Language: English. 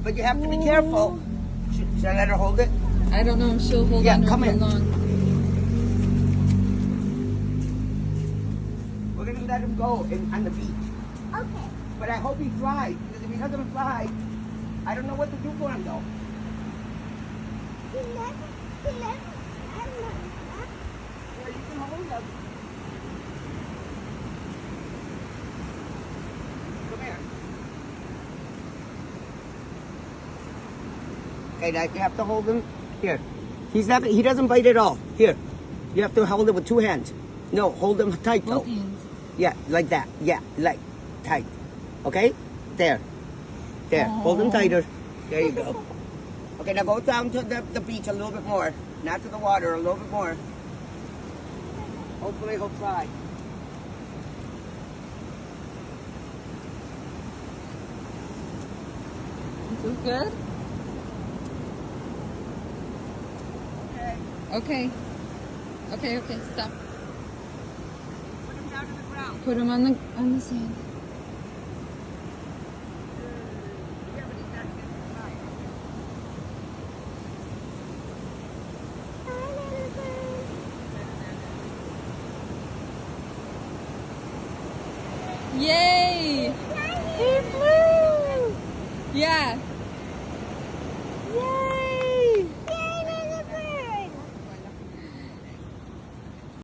But you have to be careful. Should I let her hold it? I don't know if she'll hold Yeah, on come real in. long. We're gonna let him go on the beach. Okay. But I hope he flies, because if he doesn't fly, I don't know what to do for him though. He never, I don't know. Yeah, you can hold him. Come here. Okay, now you have to hold him. Here. He doesn't bite at all. Here. You have to hold it with 2 hands. No, hold him tight though. Both hands. Yeah, like that. Yeah, like tight. Okay? There. There. Hold him tighter. There you go. Okay, now go down to the beach a little bit more. Not to the water, a little bit more. Hopefully he'll fly. This is good? Okay. Okay, stop. Put him down to the ground. Put him on the sand. Yeah, but he's not getting fly. Yay! He flew! Yeah.